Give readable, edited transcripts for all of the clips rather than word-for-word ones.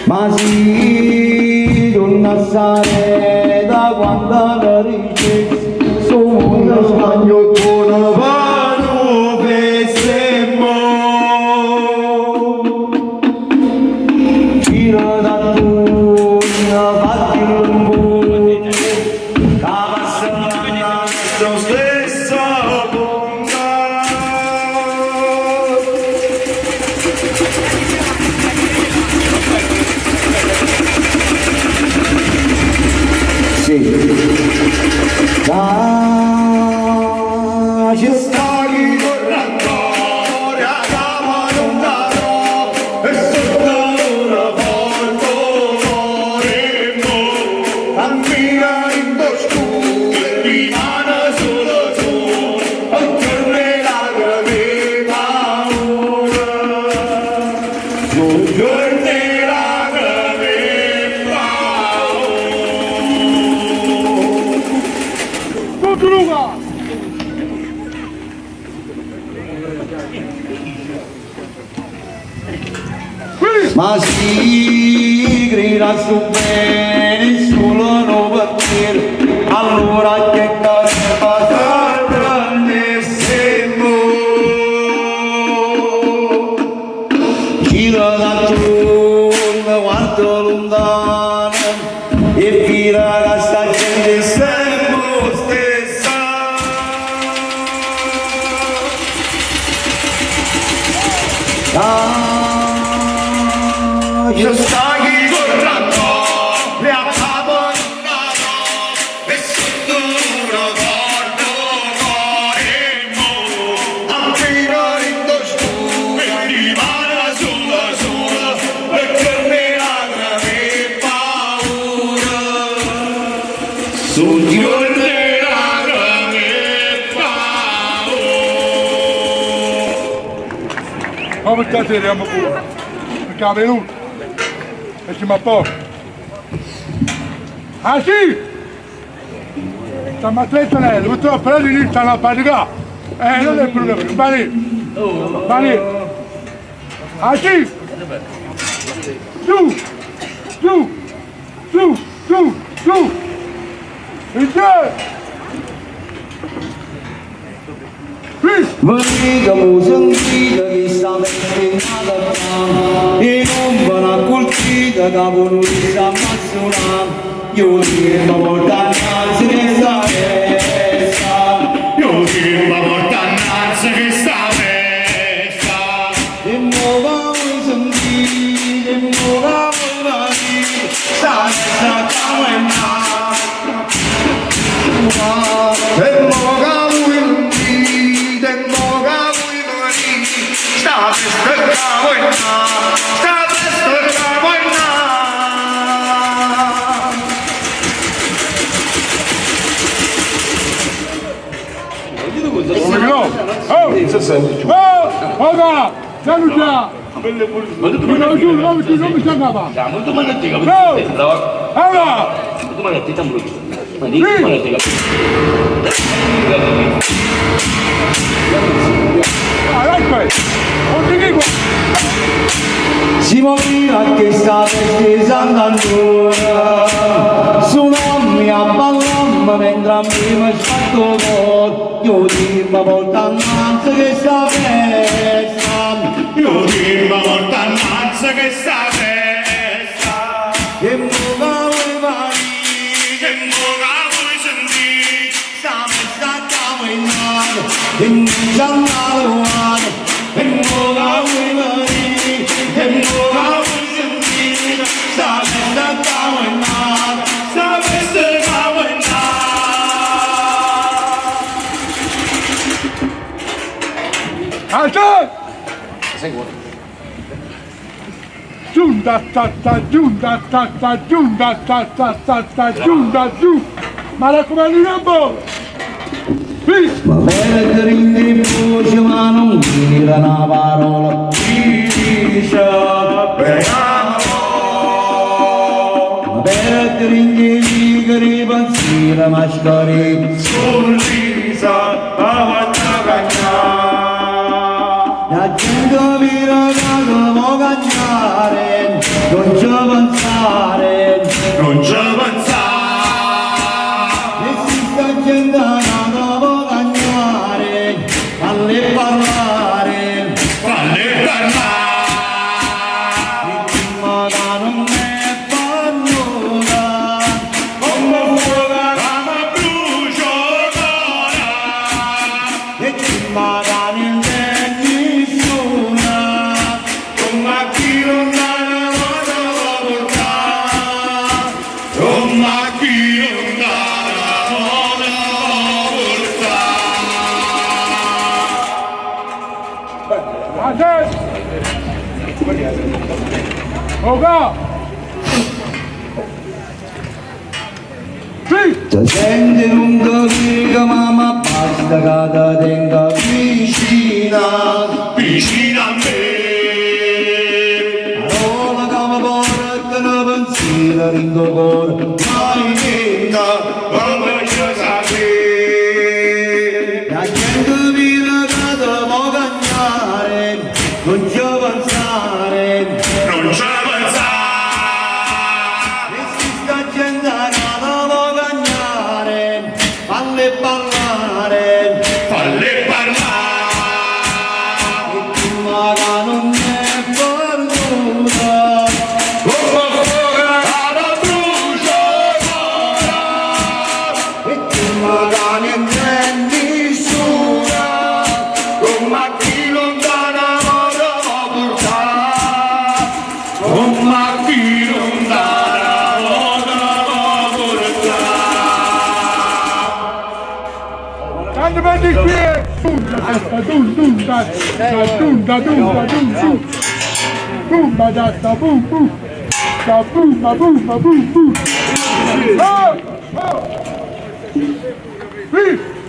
Ma si torna a stare da quando la ricerca sono spagnolo con vano pesemo gira da tu fatti un buon la passata sto stesso ci stai correndo a mano e sotto una porta moremo cammina in bosco e rimane solo tu oltre le lacrime paura oltre le lacrime paura. Ma si grida su bene solo non partire allora che cosa fa grande semo gira da turno quanto lontano e vira la sta gente sempre stessa io stai correndo le abbandonano e sotto una porta moremo appena in dosto e rimane sola e per me lacrime paura sul giorno le lacrime paura. Ma perché tiriamo pure? Perché è venuto? E ci m'apposta. Ah sì! Stiamo a tre tonelli, purtroppo però lì stanno a faticare. Non è problema, Bani! Ah sì! Giù! Giù! Giù! Giù! Giù! In tre! Veniga musangida che sta messinata e non va una colpita che non si ammazzona io dirò volta innanzi che sta festa io dirò volta innanzi che sta festa e muova vuoi sentire e muova vuoi venire sta festa cammina e muova vuoi sta festa cammina Oga! Siamo già! Non mi sta capa! si moveva che sta stesa ancora su non mi abballava mentre mi sfatto vol io dirò volta innanzi che sta festa io dirò volta innanzi che sta festa che muova vuoi venire che muova vuoi sentire sta festa camminare che non ci andare che muova vuoi venire che muova vuoi sentire sta festa camminare sta festa camminare alza! Giunta giù! Ma raccomando un po'! ma per grindi voce ma non tira una parola dice ma per grindi che pensiero ma scari Sorrisa, avanti a cagnare magari nessuna, come chi non dà la moda portare, come chi non dà la moda portare. Adesso! Oga! Sì! Ti senti lunga figa mamma basta che ti tenga vicina, vicina a me. Parola che mi porta una pensiero in tuo cuore, mai vinta come io sapevo. La gente vive che ti può cagnare, non ci pensare, non ci pensare. E si sta gente falle parlare, e tu magari non è perduta, come fuoco alla bruciatura, e tu magari non è nessuna, come a chi lontana moda portare, come a chi lontana moda portare. Quando vedi qui è tumba da bum bum da bum bum bum bum.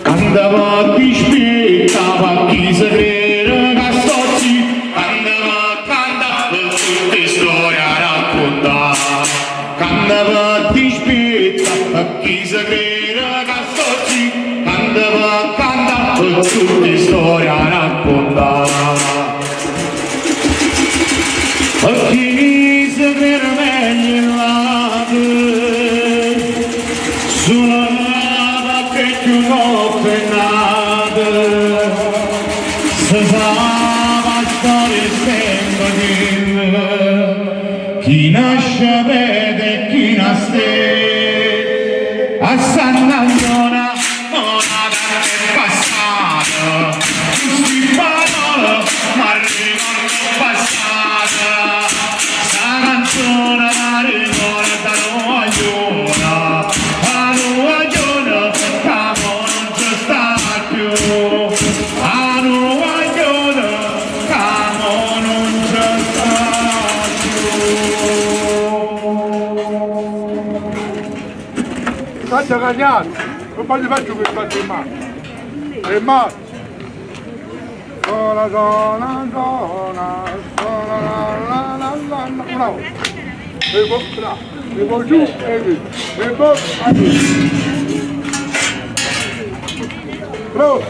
Andava chi spiegava chi si crede che sto zitto, andava a cantare tutte storie a raccontare, andava chi spiegava chi si crede che sto zitto, andava a cantare tutte storie a raccontare. E chi si crede meglio in lato, suonava che più notte nate, se stava storia sempre chi nasce vede e chi nasce, a Sant'Antona una data è passata, questi parole ma arrivano passata, sta canzone la ricorda nuogliona, la nuogliona che non ci sta più, la nuogliona che non ci sta più. Tanto cagnato, non gli faccio per fare il mare. Il mare. Sola, sola, sola, sola, la, la, la, la. Bravo. E poi bravo. E poi giù, e lì. E poi a lì. Bravo.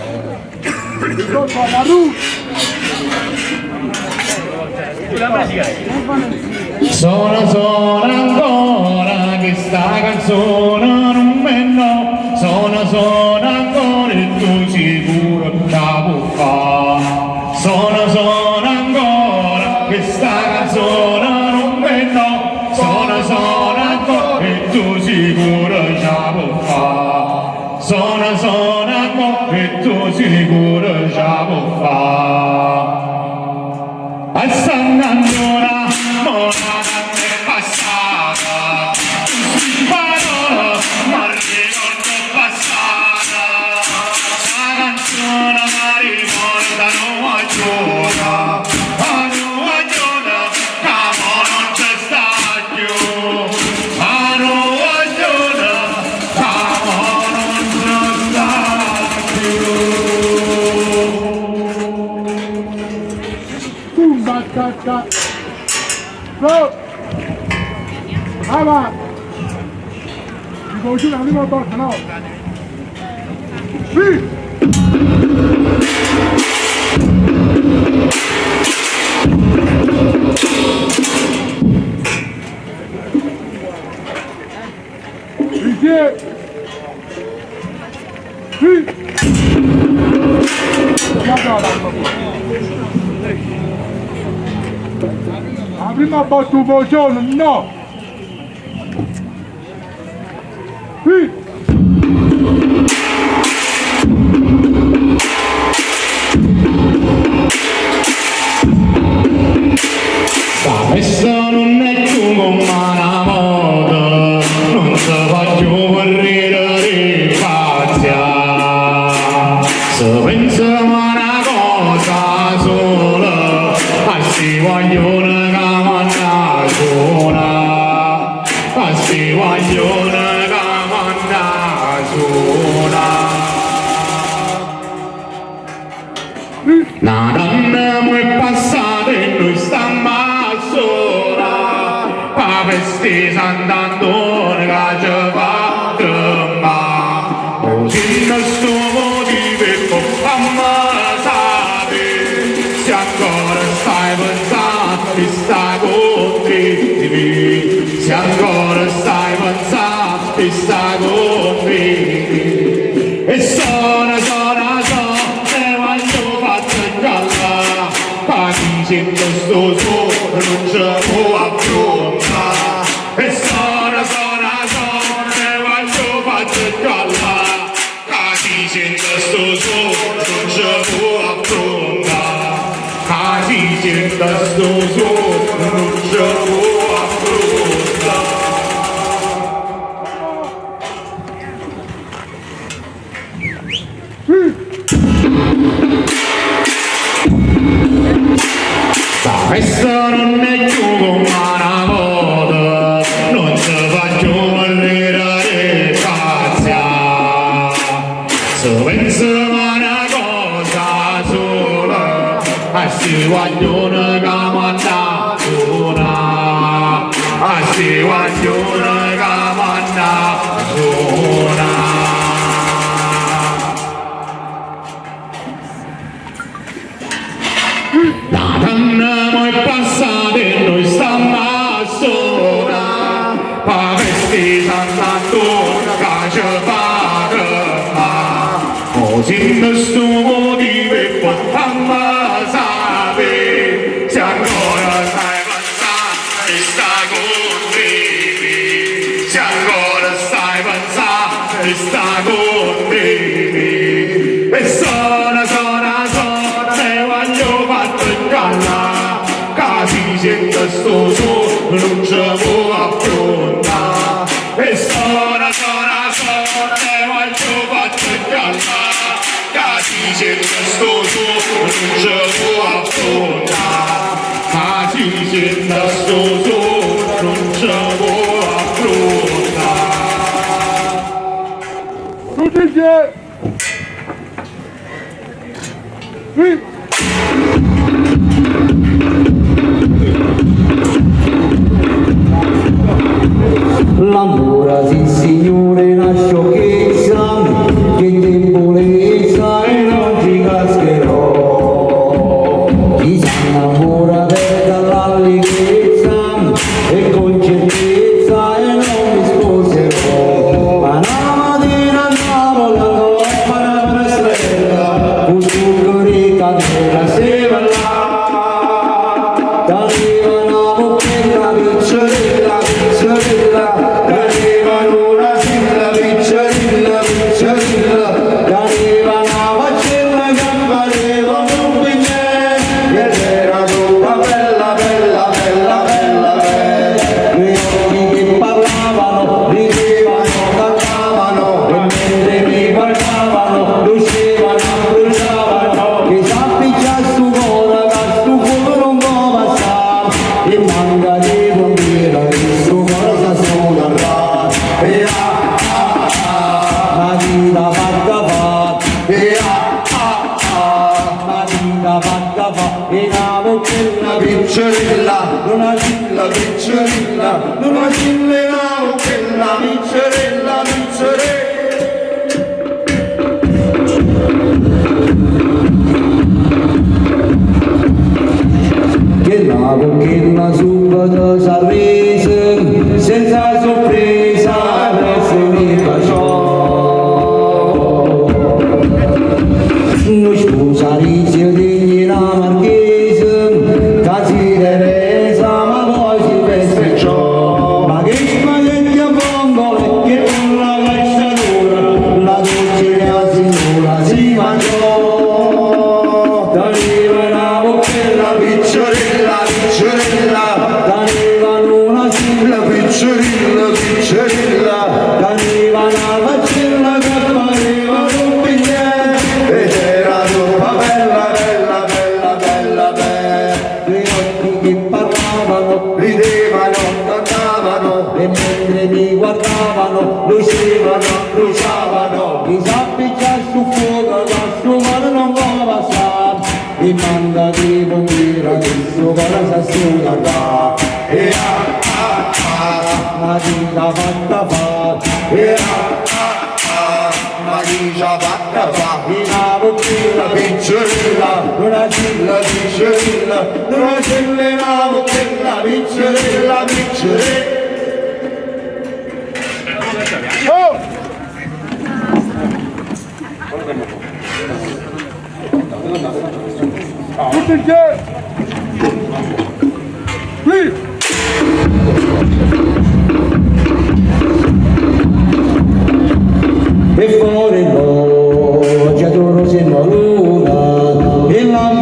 E poi fa la luce. Sono ancora che sta canzone non me no, sono ancora e tu sicuro la può fare. Sono ancora che sta canzone non me no, sono ancora e tu sicuro la può fare. Sono ancora e tu sicuro la può fare. A Sant'Antona morata è passata, questi parole ma ricordo passata, la canzone mi ricorda nuogliona, la nuogliona che non ci sta più, la nuogliona che non ci sta più. Tumba, ta, ta. Go! Avanti! Ti può giù la prima volta, no? Sì! Sì! Sì! Guarda la prima volta un buongiorno, no! Sì! se pensiamo a una cosa sola, si vogliono camminare sola, si vogliono camminare sola. La donna è passata e noi stiamo sola, pa vestita andando che ci fa tremare, così questo motivo possiamo sapere, se ancora stai pensando di stare con te, se ancora stai pensando di stare con me, e sono, te voglio fare gialla, dicendo sto solo non ci può affrontare, e sono, te voglio fare gialla, dicendo sto solo non ci può affrontare, dicendo sto solo non ci può affrontare. Questo non è più come una moda, non si fa più volere spazia. Se pensiamo a una cosa sola, si vogliono camminare sola, si vogliono camminare sola. La donna è passata e noi stiamo sola, pa vestita andando che ci fa tremare, così questo motivo possiamo sapere, se ancora stai pensando di stare con me, se ancora stai pensando di stare con me, e sono, te voglio fare gialla, che dicendo sto solo non ci può affrontare, e sono, te voglio fare gialla, che dicendo sto solo non ci può affrontare, che dicendo sto solo non ci può affrontare. Tutti insieme! L'amore, sì signore, è una sciocchezza, che debolezza e non ci cascherò. Chi si innamora perde l'allegrezza e con certezza e non mi sposerò. Ma una mattina andavo la coppa per strada, un succo di candela sera là. T'arrivano quella piccioletta, t'arrivano una figlia picciolina, t'arriva una faccella che pareva un biglietto, ed era tutta bella, bella, bella, bella, bella. Gli occhi che parlavano, ridevano, cantavano, e mentre mi guardavano, lucevano, brullavano, che s'appiccia su cuore, che su cuore non può passare, e manca di pompiere, che su cosa suonerà, e la vita fatta fa, e la vita fatta fa, e la bocchella picciolilla, una cilla picciolilla, una cilla la bocchella picciolilla, picciolilla. Che la bocchella subito s'arrese, senza sorpresa, presso mi baciò. Non scusa rizio degli la marchese, casi Teresa, ma poi si festeggiò. Ma che spaghetti a vongole, che con la cacciatura, la dolce la signora si mangiò. T'arriva una bocchella picciolilla, picciolilla, t'arrivano una sigla picciolilla, picciolilla, t'arriva una faccella che pareva un biglietto, ed va passare e manda di pomira che suo cosa suda qua e ma chi l'ha fatta fa e ma chi l'ha fatta fa una bottiglia piccerella una cilla piccerella una cilla una bottiglia piccerella piccerella Oh! Tutti insieme! Qui! e fuori l'oggia d'oro se non luna e la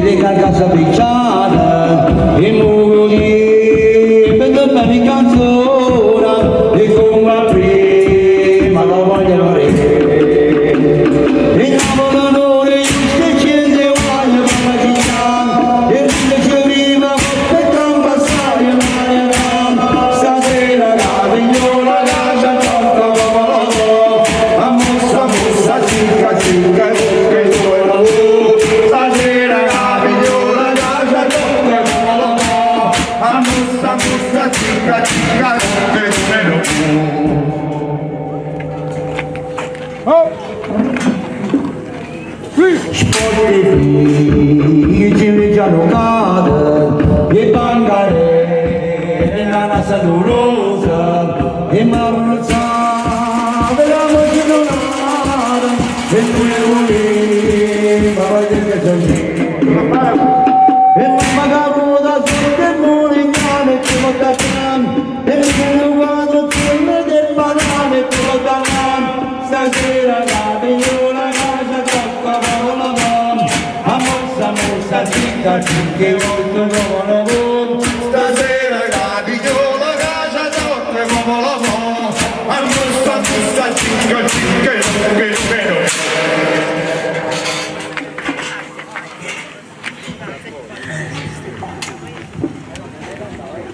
le carcassa picciata e muori per doppia di canzone e come a prima lo vogliono re e lavorano le giuste scese voglio per la città e invece prima per trampassare il mare stasera la vignora lascia Chica, chica, che due la stasera la vignora lascia tocca a mussa, chica, chica, che due la Oh! Qui! sporti figli già locale e bangare e la nasa dolorosa e marruzza vediamo che non e ma voglio che e magari da tutte mure in cane che lo tagliano e il quadro del banane che lo tagliano stasera la vignora casa tocca la mano a mossa zitta che volto non stasera la vignora casa tocca la mano a mossa zitta che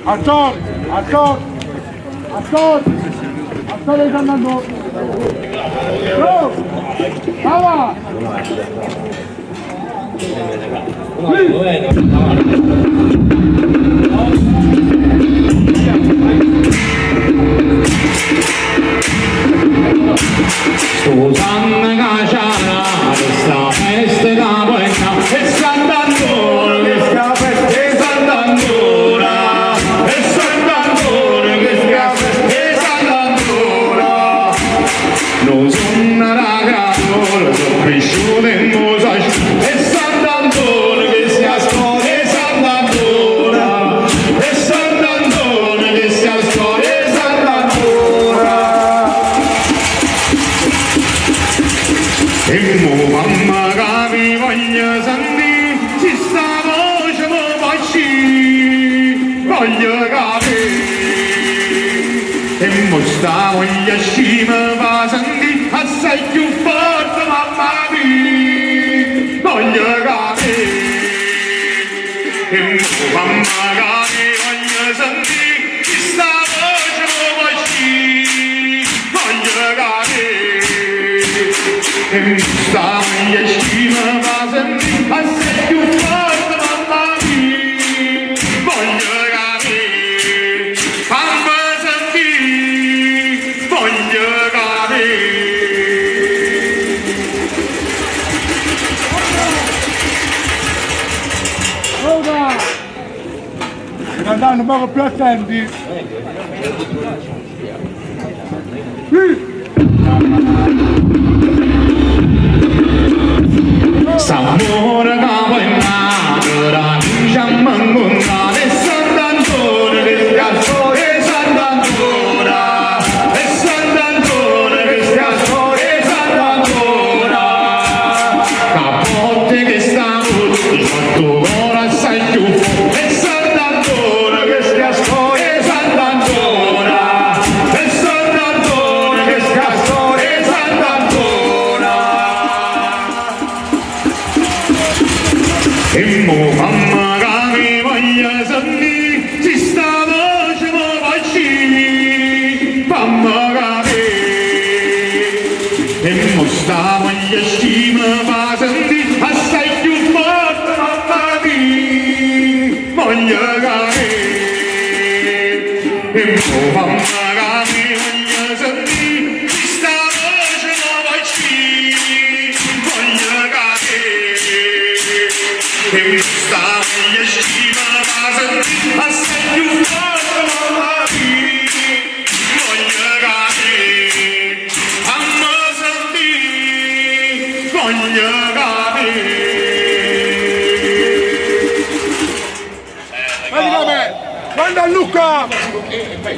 Attor! Attor! Attor! Attor sta andando! No! Brava! Susanna Caciana, questa festa da buona e Sant'Antonio, questa festa è Sant'Antonio, e Sant'Antonio, questa festa è Sant'Antonio. Non sono una granola, sono cresciuto in Mosaico, e Sant'Antonio, questa storia è Sant'Antonio, e Sant'Antonio, questa storia è Sant'Antonio. E mo mamma che mi voglio sentire, ci sta voce mo facci, voglio capire. E mo sta voglia scima fa sentire, assai più forte mamma mia, voglio capire. E mo mamma che mi voglio sentire, ci sta voce mo facci, voglio capire. E sta voglia scima va sempre assai più forte mamma mia, voglio capire, fammi sentire, voglio capire. Ora! Andando un poco più attenti! Qui! S'amore che vuoi natura, diciamo incontrare Sant'Antonio che scasso e Sant'Antonio, e Sant'Antonio che scasso e Sant'Antonio. Capote che stavo, il fatto ora assai più e Sant'Antonio che scasso e Sant'Antonio, e Sant'Antonio che scasso e Sant'Antonio. E mo mamma che mi voglia sentire, si sta voce mo facci, fammi capire. E mo sta voglia scima 엄마가 미워서니 비싸워서 넘어지 걸려가게 비싸워야 심어봐서 아싸유 넘어가기 걸려가게 밤머서니 걸려가게 Manda Luca!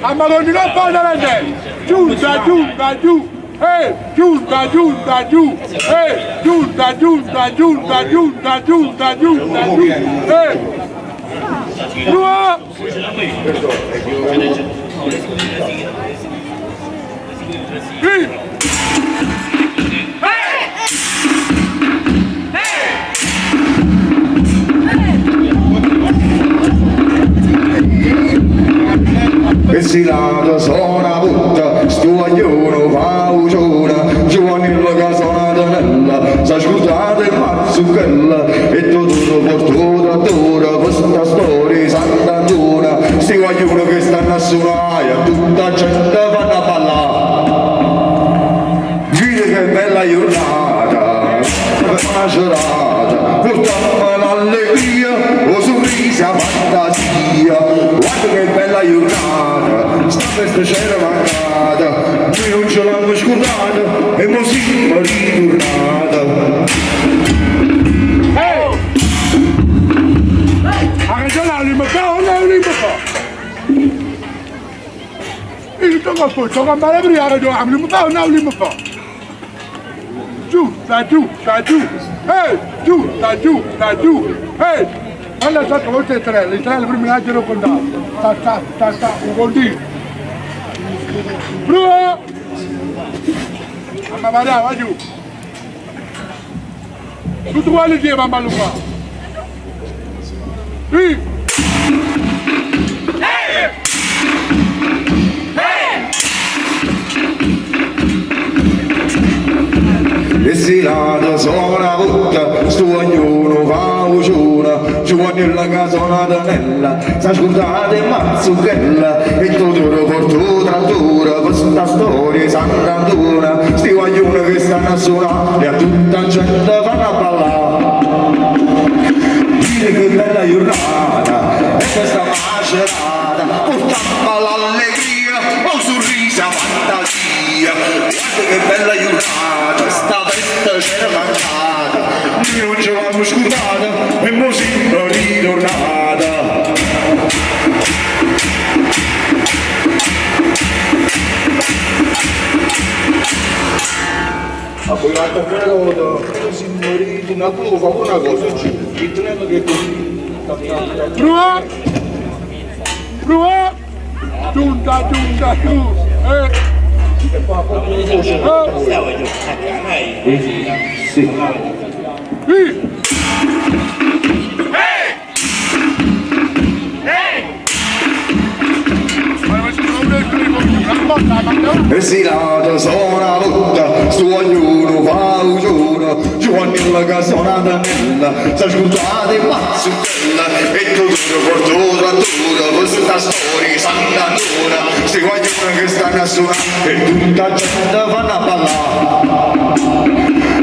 A Maroni non parla giù, da giù, da giù! Giù, da giù, da giù! Giù, da giù, da giù, da giù, da giù, da giù, da giù! Due! Sì! E si lata suona putta, sto aglione fa uciona, giovanile che suona danella, sa scusate mazzucchella, e tutto porto da dura, questa storia sant'Antona, sti guaglioni che stanno a suonare, tutta gente vanno a ballare. Gire che bella giornata, una serata, portiamo l'allegria, o sorrisi a fantasia, guarda che bella giornata, sta festa c'era mancata, noi non ce l'hanno scordata, e mo siamo ritornata. A regionale mi fa, non mi fa! Io gioco a poi, gioco a male prima, non mi fa, non mi fa! Giù, da giù, da giù! Giù, da giù, da giù! Allora sotto volte tre, le tre le prime laggero con da. Ta, un goldino. Prova! Mamma Maria, va giù. Tutto quale dia, mamma Luca. Sì. E si lata suona putta, sto ognuno fa uciona, giovanile che suona danella, sa scusate mazzucchella, e tutto porto trattura, questa storia sant'Antona, sti guaglioni che stanno a suonare, e a tutta la gente vanno a ballare. Dire che bella giornata, e questa macerata, portava l'allegria, un sorriso a fantasia, guarda che bella giornata, sta festa c'era mancata, noi non ce l'hanno scordata, e mo siamo ritornata. Ma poi l'altra cosa, siamo ritornati, fa una cosa, ci teniamo che così. Prova! Prova! Giunta, giunta, giù! E poi sì. Sì! E si lata suona putta, sto ognuno fa uciona, giovanile che suona danella, sa scusate mazzucchella, e tutto porto trattura, questa storia sant'Antona, sti guaglioni che stanno a suonare, e tutta la gente vanno a ballare.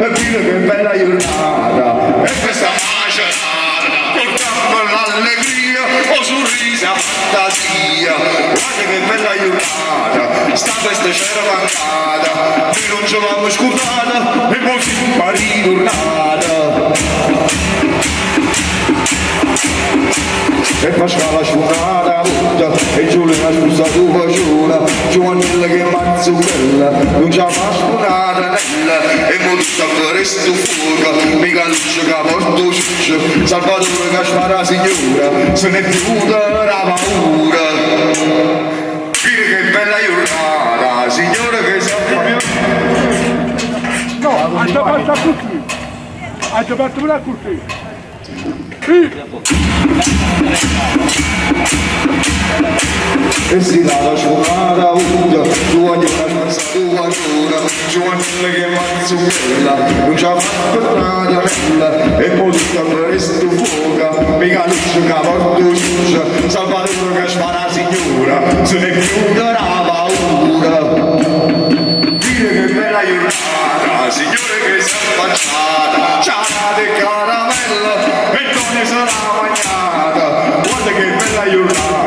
E dire che bella giornata, e questa macerata, portiamo l'allegria, o sorrisi a fantasia, guarda che bella giornata, sta festa c'era mancata, noi non ce l'hanno scordata, e mo siamo ritornata. E Pasquale suonata tutta, e Giulia ha sposato facciona, giovanile che mazzucchella, non c'ha mai suonata nella, e mo tutta per sto fuoco, mica luce che porto ciuccio, Salvatore che spara signora, se n'è piuta la paura. Dire che bella giornata, signore che sa più. No, ha giocato a tutti! Ha giocato a tutti! E si dà la giornata unica, giovane una spazzatura ancora, giovanile che mazzucchella, non c'ha fatto una bella, e poi tutta il resto fuoca, mica luce che porto ciuccia, Salvatore che spara signora, se ne chiude la paura. Dire che bella giornata, signore che si è affacciata, ciao di caramella, e non ne sarà mangiata, guarda che bella giornata.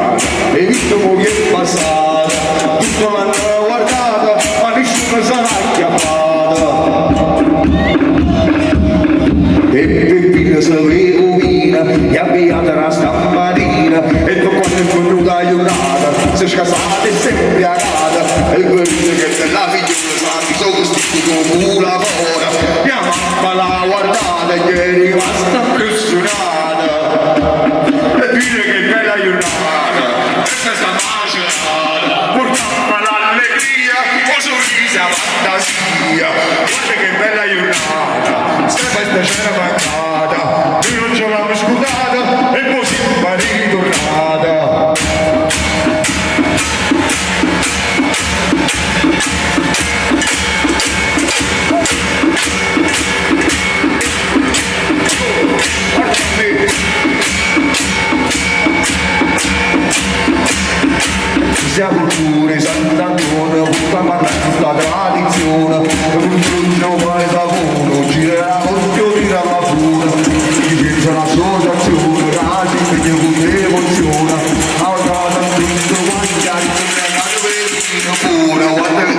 E visto mo che è passata, tutto l'hanno guardata, ma nessuno sarà chiamata. E Peppino sapevo vina, e avviata la stamattina, e dopo quando è venuta la giornata, si è scassata e si è impiegata, e quello che per la figliola sa mi sono vestito come una lavora, mia mamma l'ha guardata e gli è rimasta impressionata. E dire che bella giornata, questa macerata, portava l'allegria, o sorrisa fantasia, guarda che bella giornata, se questa c'era mancata, noi non ce l'abbiamo scudata, e poi siamo ritornata. Siamo pure Sant'Antonio, tutta la tradizione, un giorno mai da uno, girerà con fiori da fuga, ci pensa l'associazione, casi che io con emozione, a casa tutto quanti anni, pure, guarda che...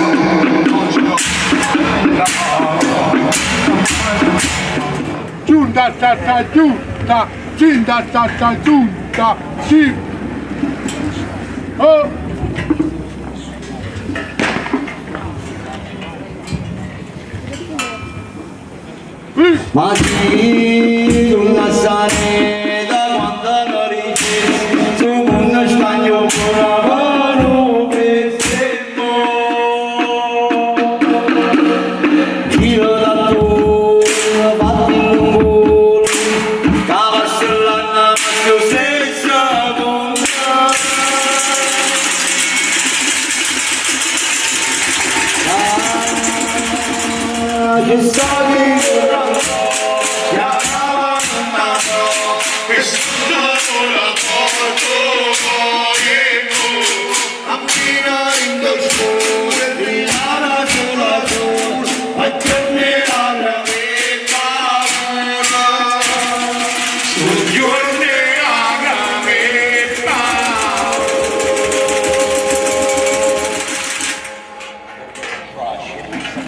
Giunta, giunta, giunta, sì. Oh! Ma chi non la sare da quando morici, su un stagno con la mano per tempo. Chi lo dà tu, fatti il lungo, cavasse l'anna, ma io senza conta. Che sai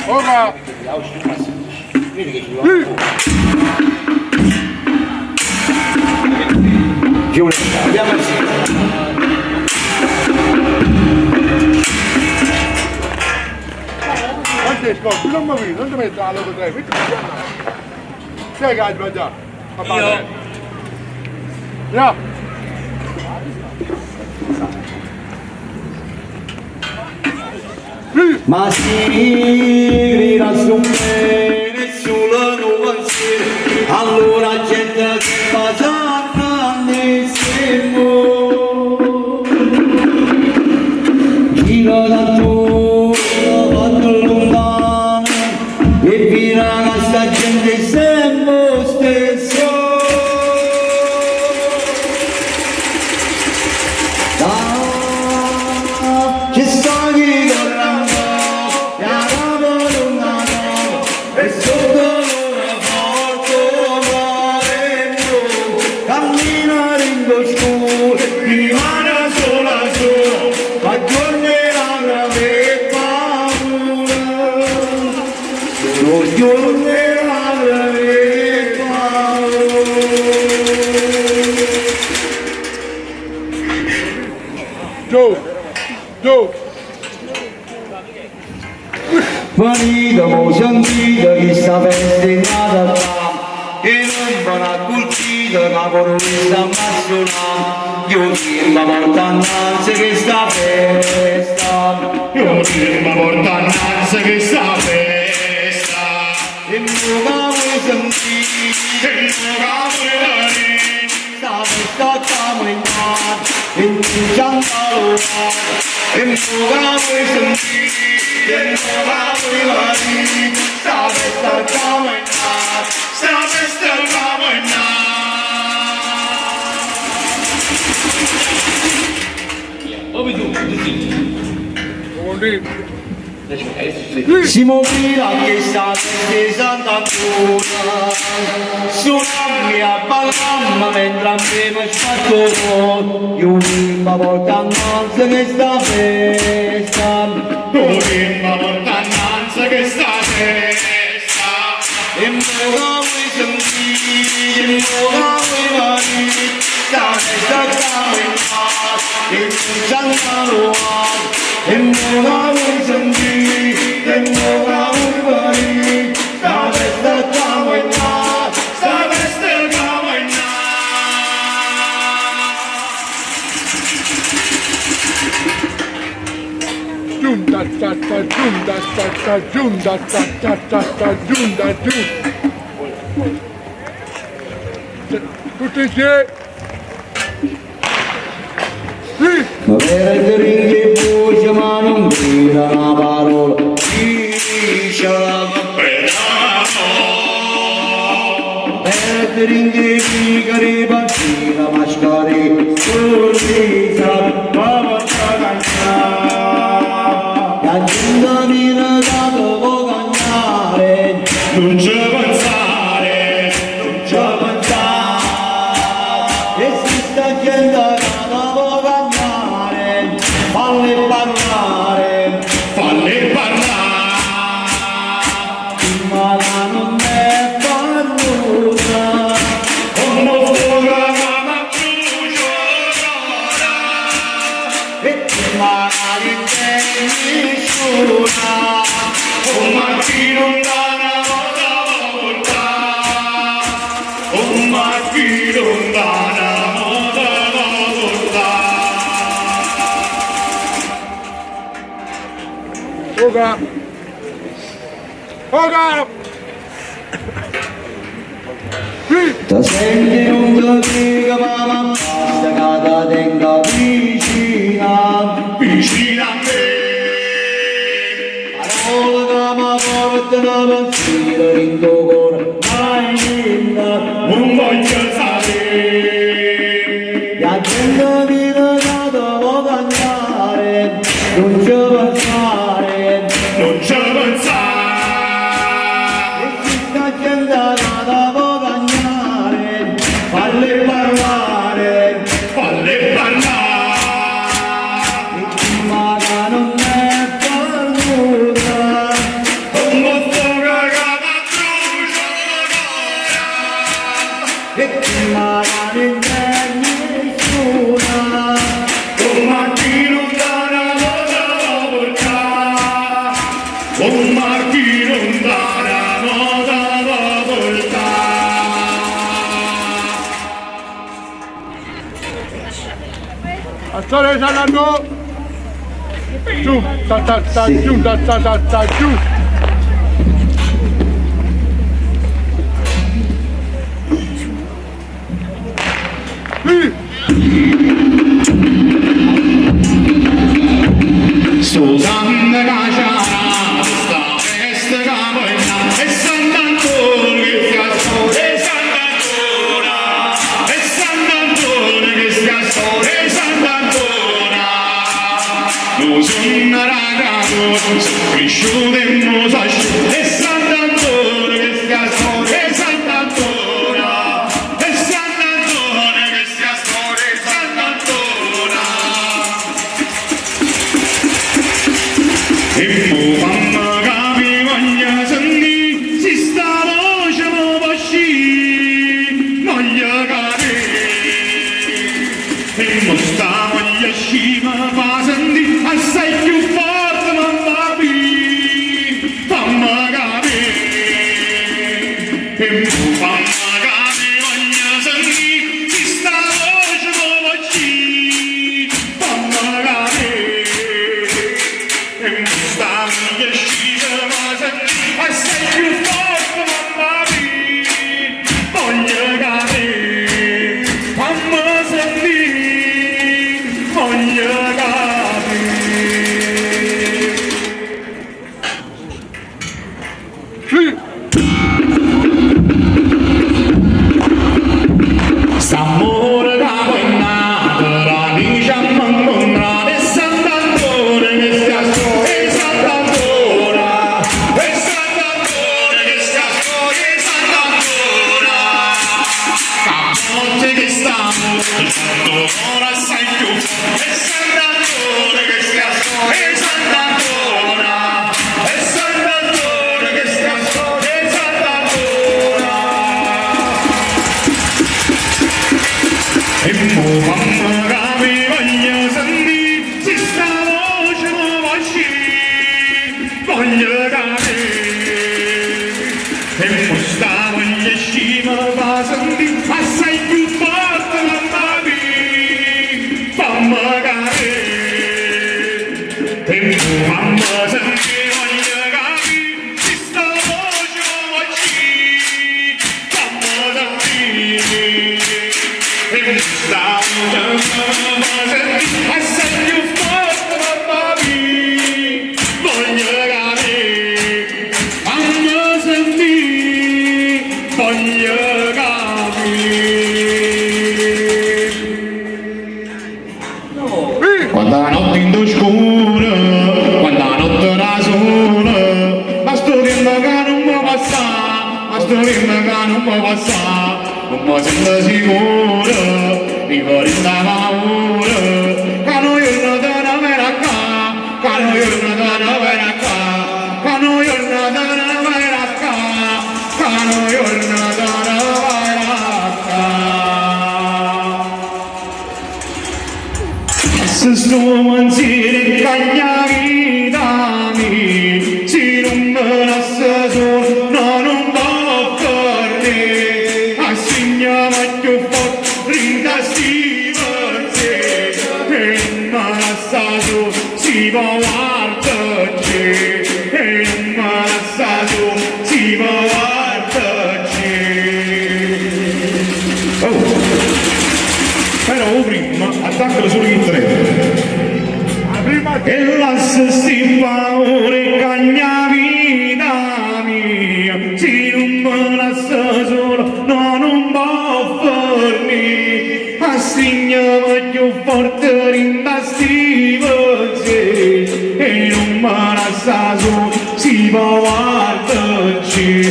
Ora! Andiamo insieme. Francesco, non mi non ti metto alla logotrema, sai che hai sbagliato? Io. No. Ma si grida su me, nessuno non pensiero, allora gente che fa grandissimo. Chi lo dà tu, fatto lontano, e fino a sta gente sempre stesso. Ci sta chi correndo, e avrò un anno, e sotto l'ora forte morendo, cammina in scuro, rimane sola, ma tornerà aver paura, tornerà aver paura. Giù! Marito, mo sentito che sta festeggiata e non va una colpita, ma con questa massola io ti ma porta annanzi che sta festa, io ti ma porta annanzi che sta festa, e non vuoi sentire, e non vuoi Emoga wisdom, emoga wilari, sabesta kamena, sabesta kamena. Si movila che sta Santa Tuna, sulla mia palma mentre mi sfatto, io una volta annanzi che sta festa, una volta annanzi che sta festa, e moga vuoi sentire, e moga vuoi morire, sta festa camina, e non c'è una luce. In moga vuoi sentire, in moga vuoi morire, sta festa camina, sta festa camina. Giunda, giunda, giunda, giunda, giunda, giunda. Tutti insieme. Sì. Ma per ringhe voce ma non grida una parola, dice la per ringhe figare bambina mascare, sorrisa, mamma cagna. La giunta viene da dopo cagnare, non ci pensare, non ci pensare, e si sta gente falle parlare, ma non è parluta, come fuga ma bruciora, e ti magari nessuna, come chi non dà una volta, come chi non dà una volta. Oga! Oga! Sì! Ta senti un capiga ma basta che ta tenga vicina, vicina a me. Parola che mi porta una pensiero in tuo cuore, mai linda, non voglio sapere. La gente viene da dopo cagnare, non ci pensare, non ci pensare. E si sta gente da dopo cagnare, falle parlare, falle parlare. E chi maga non è parluta, come fuga che bruciora, e chi maga non è nessuna, come chi non dà una volta, come chi non dà una volta. Alzare salando! Giù! Ta ta ta giù! Ta ta ta ta giù! Sì! Susanna Caciara, sta festa campana, e Sant'Antonio che sia sole, e Sant'Antonio, e Sant'Antonio che sia sole, e Sant'Antonio. Noi sono ragazzi, sono cresciuti e non so e Sant'Antonio che sia sole, e Sant'Antonio, e Sant'Antonio che sia sole, e Sant'Antonio. E mo mamma che mi voglia sentire, si sta voce mo va sci, voglia capire. E mo sta voglia sci mi fa sentire, assai più forte mamma mia, fammi capire. E mo mamma che mi voglia sentire, si sta voce mo va sci, fammi capire. E sta mia scisa ma assai più forte mamma mia, voglio capire, fammi sentire, voglio capire. mamma che voglio sentire, si sta voce voce, voglio capire. E questa voglia scima va sentire, assai più forte mamma mia, fammi capire. E mamma sentire, voglio capire, si sta voce voce, fammi sentire. E questa voglia assai più forte mamma mia, voglio capire, fammi sentire, voglio capire. Quando la notte in scura, quando la notte era sola, ma sto tempo che non può passare, ma sto tempo che non può passare, non mi sento sicuro, ricordo la paura, che noi non torniamo a qua, che noi non torniamo a qua, che noi non torniamo a qua, che noi non torniamo a qua. Se sto mangiare cagna vita mia, se non me lascia solo, no, non può perdere, assegnami più forte, ringraziamo te, e non me lascia solo, si può guardarci, e non me lascia solo, si può guardarci. Oh! Però prima attaccalo solo in tre. E lascia sti paure cagna vita mia, se non me lascia solo, no, non può farmi, assegnami più forte rindastivo se, e non me lascia solo, si può guardarci.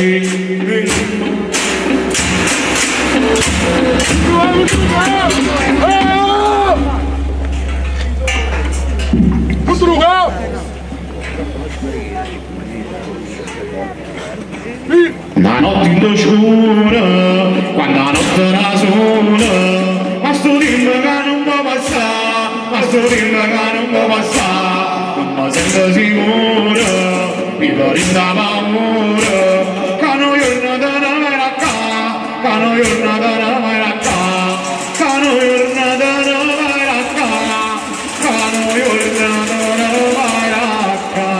La notte in scura, quando la notte era sola, ma sto tempo che non può passare, ma sto tempo che non può passare, non mi sento sicuro, mi porta paura, che noi non torniamo a qua, che noi non torniamo a qua, che noi non torniamo a qua, che noi non torniamo a qua.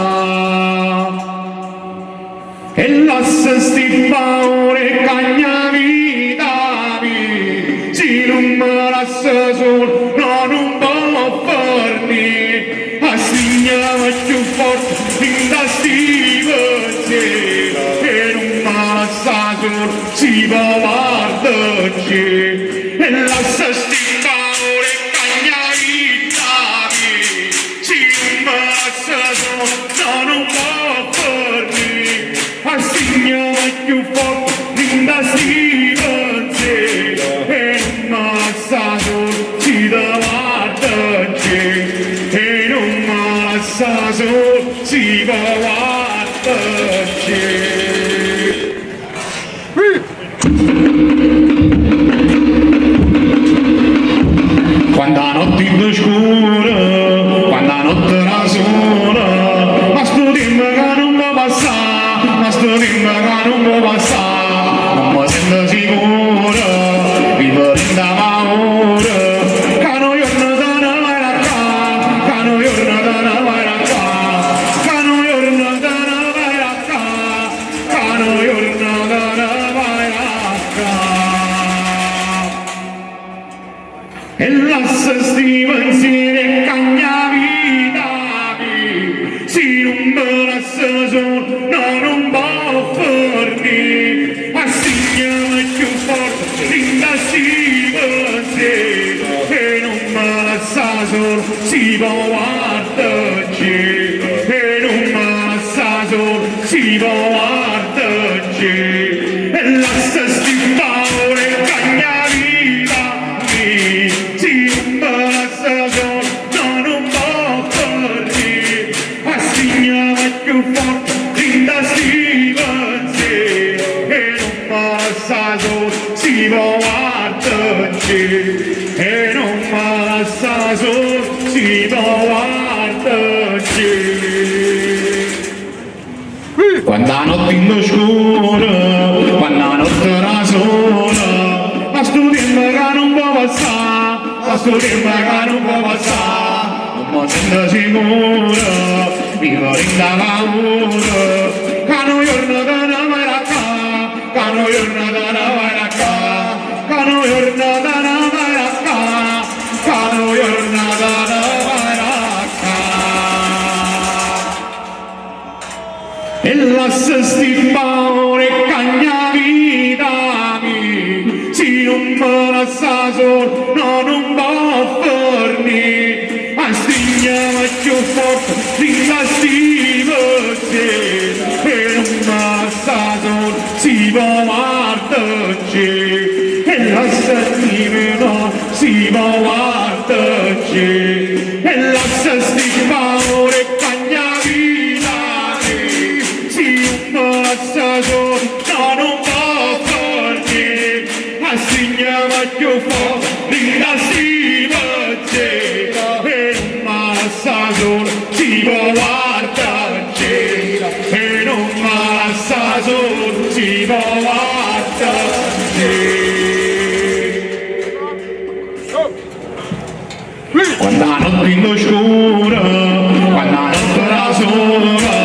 E lascia sti paure cagna vita mia, se non me lascia solo, no, non può farmi, assegnami più forte, rindastivo te, e non me lascia solo, si può guardarci, e lascia sti paure cagna vita mia, se non me lascia solo, no, non può farmi, assegnami più forte, rindastivo te, e non me lascia solo, si può guardarci, e non me lascia solo, si può guardarci. Quando la notte in scura, quando la notte era sola, ma sto tempo che non può passare, ma sto tempo che non può passare, non mi sento sicuro, vivo in da paura, che noi non torniamo a qua, che noi non torniamo a qua, che noi non torniamo a qua, che noi non torniamo a qua. E lascia sti pensieri cagna vita mia, se non me lascia solo, no, non può farmi, assegnami più forte, rindastivo te, e non me lascia solo, si può guardarci, e non me lascia solo, si può guardarci, e lascia sti paure cagna vita mia, se non me lascia solo, no, non può farmi, assegnami più forte, rindastivo te, e non me lascia solo si può guardarci e non passa solo si può guardarci. Quando la notte in scura, quando la notte era sola, ma sto tempo che non può passare, ma sto tempo che non può passare, non mi sento sicuro, vivo in da paura, che non giorno da una maracca, che non giorno da una maracca, che non giorno da una maracca, che non giorno da una maracca. E lascia sti paure cagna vita mi, si non me la sa solo, no non può farmi, ma stigliamo più forte, di la stivose, e non me la sa solo, si può guardarci, e lascia sti meno, si può guardarci, e lascia sti paure cagna vita mi, si non me la sa solo, no non può farmi, ma stigliamo più forte, di la stivose, e non me la sa solo, si può guardarci, e non me la sa solo, si può guardarci. Quando la notte in scura, quando la notte era sola,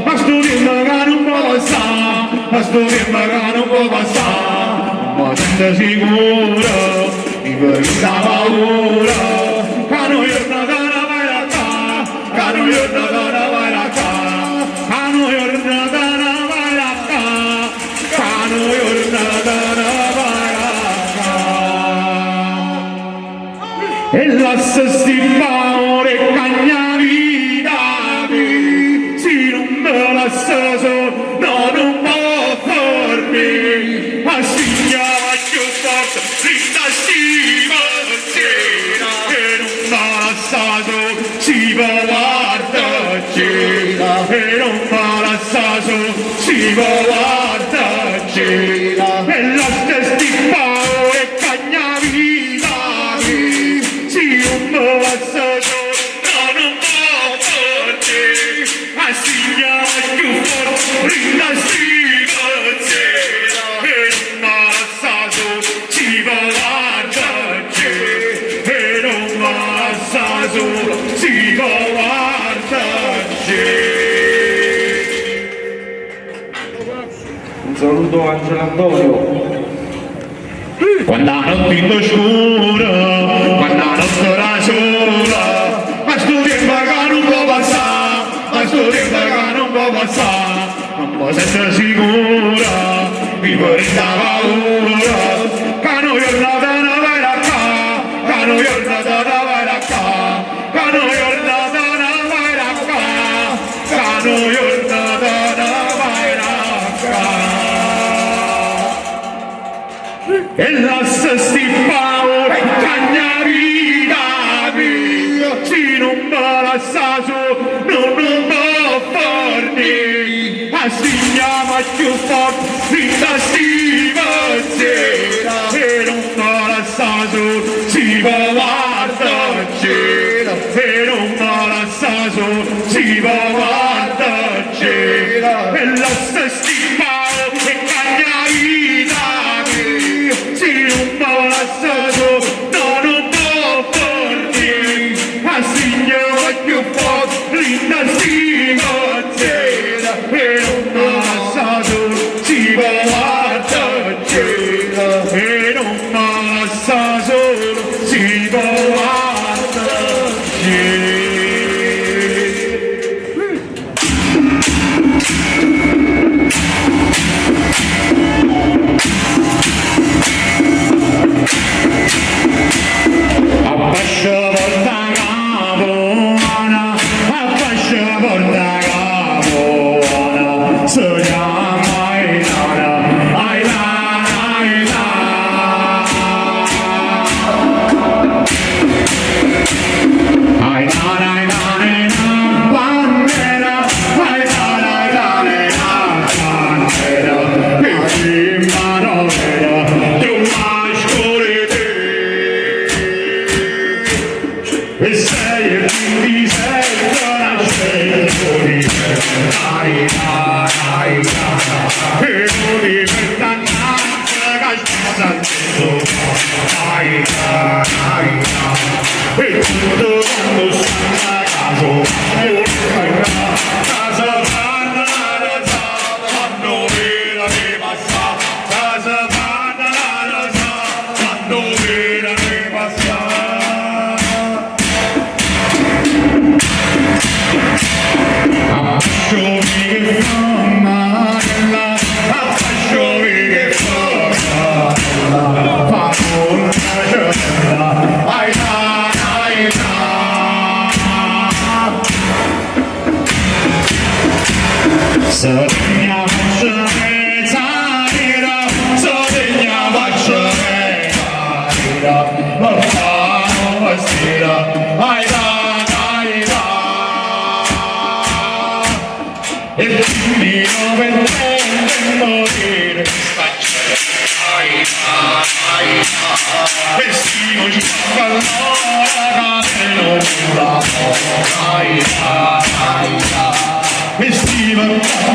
ma sto tempo che non può passare, ma sto tempo che non può passare, non mi sento sicuro, vivo in da paura, che non giorno da una maracca, che non giorno da una maracca, che non giorno da una maracca, che non giorno da una maracca. E lascia sti paure cagna vita mi, si non me la sa solo, no non può farmi, ma si chiama più forte, rinda stima sera, e non me la sa solo, si può guardarci, e non me la sa solo, si può guardarci, e lascia sti paure cagna vita mi, si non me la sa solo, no non può farmi, ma si chiama più forte, rinda stima sera, e non me la sa solo, si può guardarci, e non me la sa solo, si può guardarci. Un saluto a Angelo Antonio. Quando la notte in scura, quando la notte era sola, ma sto tempo che non può passare, ma sto tempo che non può passare, non mi sento sicura, vivo in da paura, che non giorno da una maracca, che non giorno da una maracca, che non giorno da una maracca, che non giorno da una maracca. E lascia sti paure cagna vita mia, si non me la sa solo, no non può farmi, ma si chiama più forte, rinda stima sera, e non me la sa solo, si può guardarci, e non me la sa solo, si può guardarci, e lascia sti paure cagna vita mia, si non me la sa solo, no non può farmi, ma si chiama più forte, rinda stima sera, e non me la sa solo, si può guardare. sentito aida e tutto quando sta a caso io casa vanna la sa quando vera ne passa casa vanna la sa quando vera ne passa Show me mamma show me Sogna facciare salire, sogna facciare salire, ma fanno vestire, e quindi non ventenne morire, vestimo ci fa allora capello pura, vestiva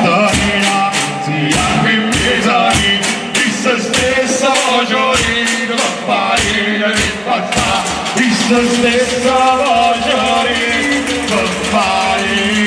Catarina, si anche in pesani, di se stessa voce di comparire di fatta, di se stessa voce di comparire.